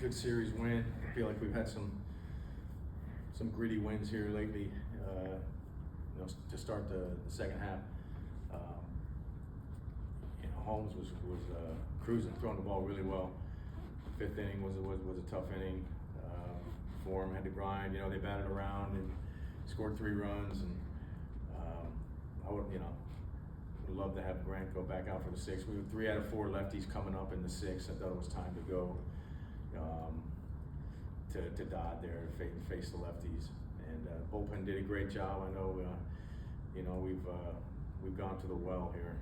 good series win. I feel like we've had some gritty wins here lately. To start the second half. Holmes was cruising, throwing the ball really well. Fifth inning was a tough inning for him. Had to grind. They batted around and scored 3 runs, and I would love to have Grant go back out for the 6th. We were 3 out of 4 lefties coming up in the 6th. I thought it was time to go to Dodd there and face the lefties. And bullpen did a great job. I know we've gone to the well here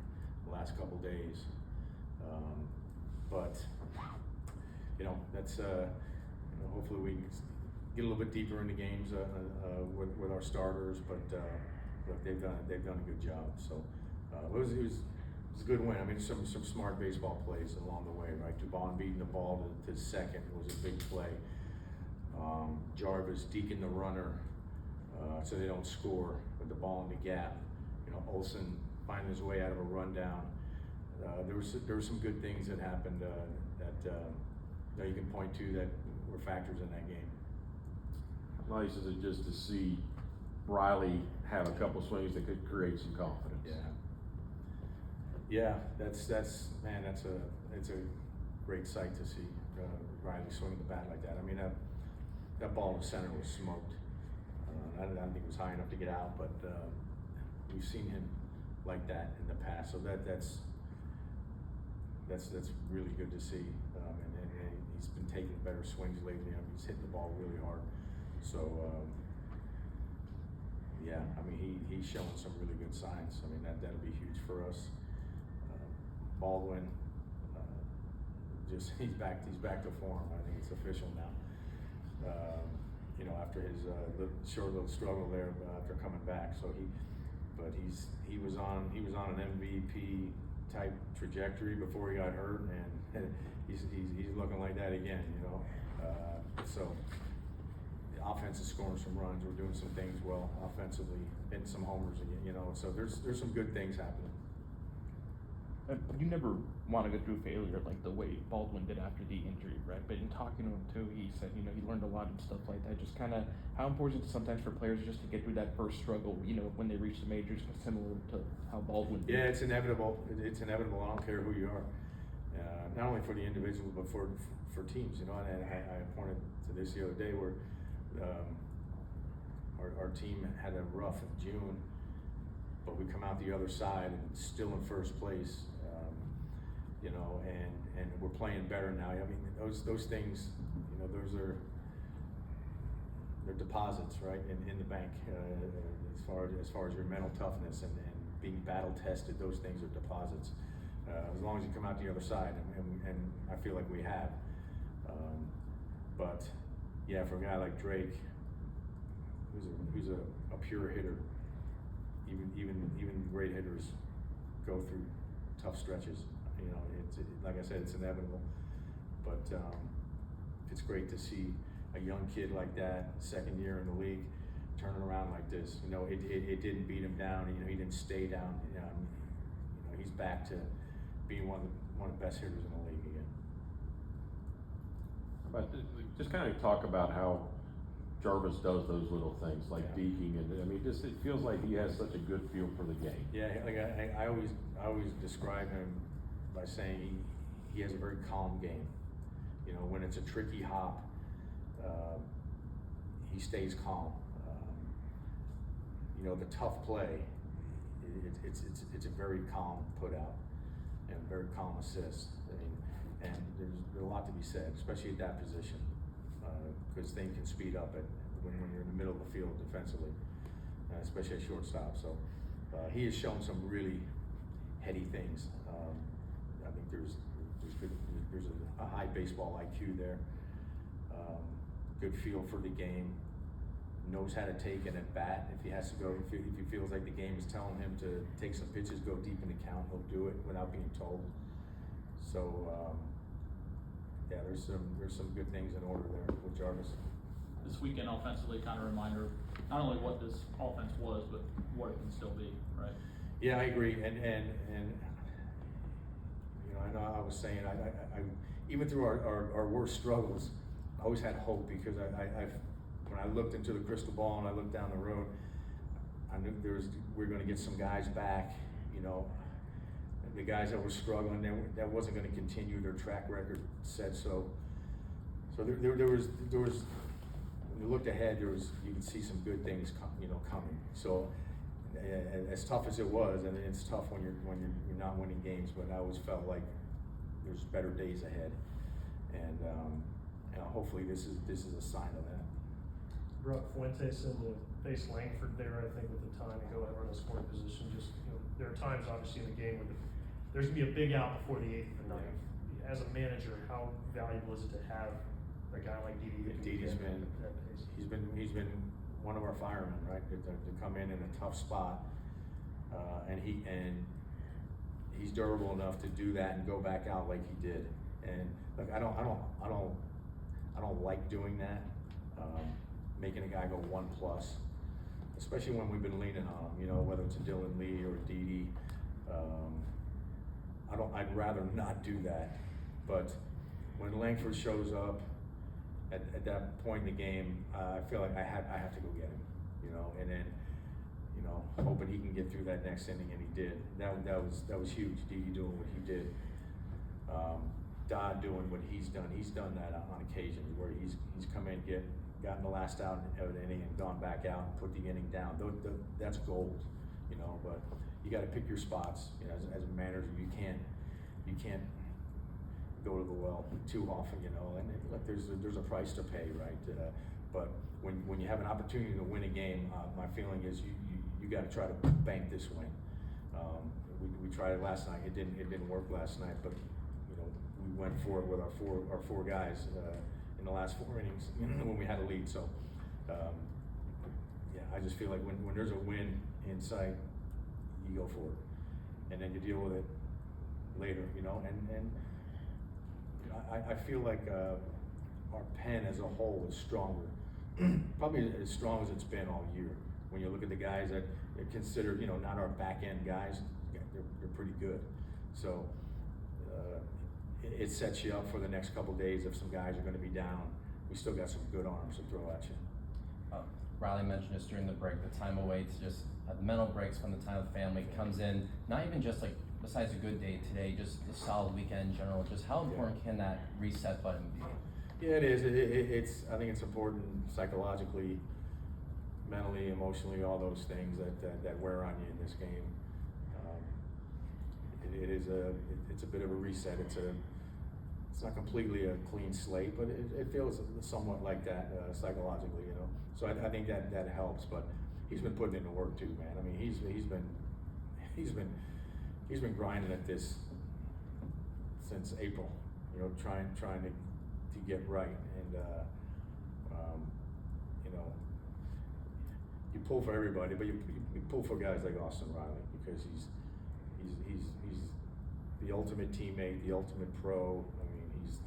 the last couple days, but that's hopefully we can get a little bit deeper into games with our starters. But look, they've done a good job. So it was a good win. I mean, some smart baseball plays along the way, right? Dubon beating the ball to second was a big play. Jarvis deking the runner so they don't score with the ball in the gap. Olsen finding his way out of a rundown. There were some good things that happened that you can point to that were factors in that game. How nice is it just to see Riley have a couple swings that could create some confidence? Yeah, it's a great sight to see Riley swing the bat like that. I mean, that ball to center was smoked. I don't think it was high enough to get out, but we've seen him like that in the past. So that's really good to see. And he's been taking better swings lately. I mean, he's hitting the ball really hard. So he's showing some really good signs. I mean, that'll be huge for us. Baldwin, he's back to form. I think it's official now. After his short little struggle there after coming back, he was on an MVP type trajectory before he got hurt, and he's looking like that again. So the offense is scoring some runs. We're doing some things well offensively, hitting some homers again. So there's some good things happening. You never want to go through failure like the way Baldwin did after the injury, right? But in talking to him too, he said, he learned a lot and stuff like that. Just kind of how important it is sometimes for players just to get through that first struggle, when they reach the majors, similar to how Baldwin did. Yeah, it's inevitable. It's inevitable. I don't care who you are. Not only for the individual, but for teams. And I pointed to this the other day where our team had a rough June, but we come out the other side and still in first place. And we're playing better now. I mean, those things, they're deposits, right, in the bank. As far as your mental toughness and being battle tested, those things are deposits. As long as you come out the other side, and I feel like we have. But yeah, for a guy like Drake, who's a pure hitter, even great hitters go through tough stretches. Like I said, it's inevitable. But it's great to see a young kid like that, second year in the league, turning around like this. It didn't beat him down. He didn't stay down. He's back to being one of the best hitters in the league again. But just kind of talk about how Jarvis does those little things like deking, and I mean, it feels like he has such a good feel for the game. Yeah, like I always describe him by saying he has a very calm game. When it's a tricky hop, he stays calm. The tough play, it's a very calm put out and very calm assist. And there's a lot to be said, especially at that position, because things can speed up when you're in the middle of the field defensively, especially at shortstop. So he has shown some really heady things. I think there's a high baseball IQ there. Good feel for the game. Knows how to take an at bat. If he has to go, if he feels like the game is telling him to take some pitches, go deep in the count, he'll do it without being told. So there's some good things in order there with Jarvis. This weekend offensively, kind of reminder of not only what this offense was, but what it can still be, right? Yeah, I agree, and I know I was saying I even through our worst struggles, always had hope because when I looked into the crystal ball and I looked down the road, I knew we were going to get some guys back. You know, the guys that were struggling, that wasn't going to continue. Their track record said so. So there was when you looked ahead, you could see some good things coming. So as tough as it was, and it's tough when you're not winning games, but I always felt like there's better days ahead, and hopefully this is a sign of that. Brought Fuentes in to face Langford there, I think, with the time to go and run a scoring position. Just, you know, there are times obviously in the game where there's gonna be a big out before the 8th or 9th. As a manager, how valuable is it to have a guy like Didi? Didi's been one of our firemen, right? To come in a tough spot, and he's durable enough to do that and go back out like he did. And look, I don't like doing that, making a guy go 1+, especially when we've been leaning on him. You know, whether it's a Dylan Lee or a Didi. I'd rather not do that. But when Langford shows up at that point in the game, I feel like I have to go get him. You know, and then, you know, hoping he can get through that next inning, and he did. That was huge. Didi doing what he did. Dodd doing what he's done. He's done that on occasion where he's come in, gotten the last out of the inning and gone back out and put the inning down. That's gold, you know. But you got to pick your spots. You know, as a manager, you can't go to the well too often, you know. And look, there's a price to pay, right? But when you have an opportunity to win a game, my feeling is you got to try to bank this win. We tried it last night. It didn't work last night, but you know, we went for it with our four guys in the last 4 innings when we had a lead. So yeah, I just feel like when there's a win in sight, you go for it, and then you deal with it later, you know. And I feel like our pen as a whole is stronger, probably as strong as it's been all year. When you look at the guys that are considered, you know, not our back end guys, they're pretty good. So it sets you up for the next couple days. If some guys are going to be down, we still got some good arms to throw at you. Riley mentioned this during the break, the time away to just the mental break, spend the time with family, comes in, not even just like, besides a good day today, just a solid weekend in general, just how important can that reset button be? Yeah, it is. I think it's important psychologically, mentally, emotionally, all those things that wear on you in this game. It's a bit of a reset. It's not completely a clean slate, but it feels somewhat like that psychologically, you know. So I think that helps. But he's been putting in the work too, man. I mean, he's been grinding at this since April, you know, trying to get right. And you know, you pull for everybody, but you pull for guys like Austin Riley because he's the ultimate teammate, the ultimate pro. I mean, he's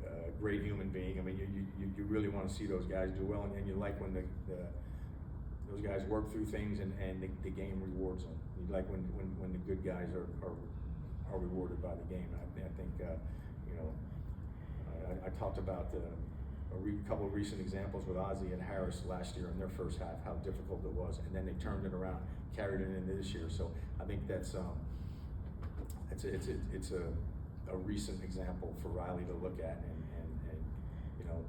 a great human being. I mean, you really want to see those guys do well, and you like when those guys work through things and the game rewards them. You like when the good guys are rewarded by the game. I think you know, I talked about a couple of recent examples with Ozzie and Harris last year in their first half, how difficult it was, and then they turned it around, carried it into this year. So I think that's it's a recent example for Riley to look at and you know,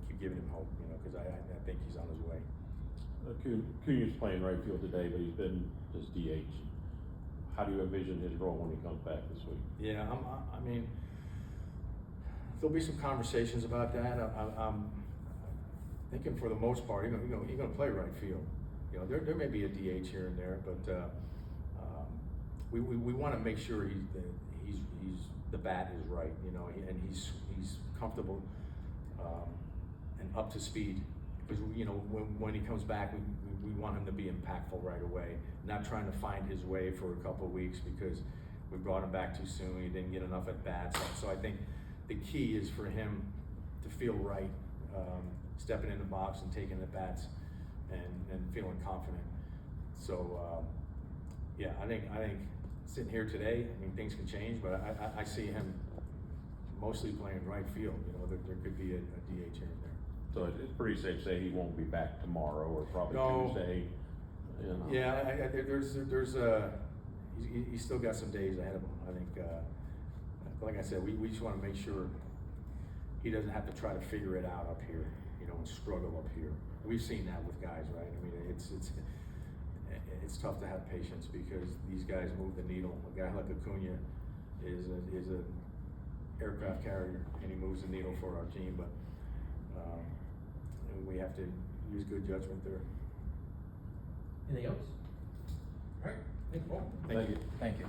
keep giving him hope, you know, because I think he's on his way. Cunha's playing right field today, but he's been just DH. How do you envision his role when he comes back this week? Yeah, I mean, there'll be some conversations about that. I'm thinking for the most part, he's going to play right field. You know, there may be a DH here and there, but we want to make sure the bat is right, you know, and he's comfortable and up to speed. Because, you know, when he comes back, we want him to be impactful right away, not trying to find his way for a couple of weeks because we brought him back too soon. He didn't get enough at bats. So I think the key is for him to feel right, stepping in the box and taking the bats and feeling confident. So yeah, I think sitting here today, I mean, things can change, but I see him mostly playing right field, you know, there could be a DH here and there. So it's pretty safe to say he won't be back tomorrow or probably No. Tuesday, you know. Yeah, he's still got some days ahead of him, I think, like I said, we just wanna make sure he doesn't have to try to figure it out up here, you know, and struggle up here. We've seen that with guys, right? I mean, it's tough to have patience because these guys move the needle. A guy like Acuna is a aircraft carrier and he moves the needle for our team, but, we have to use good judgment there. Anything else? All right, thank you, Paul. Thank you. Thank you.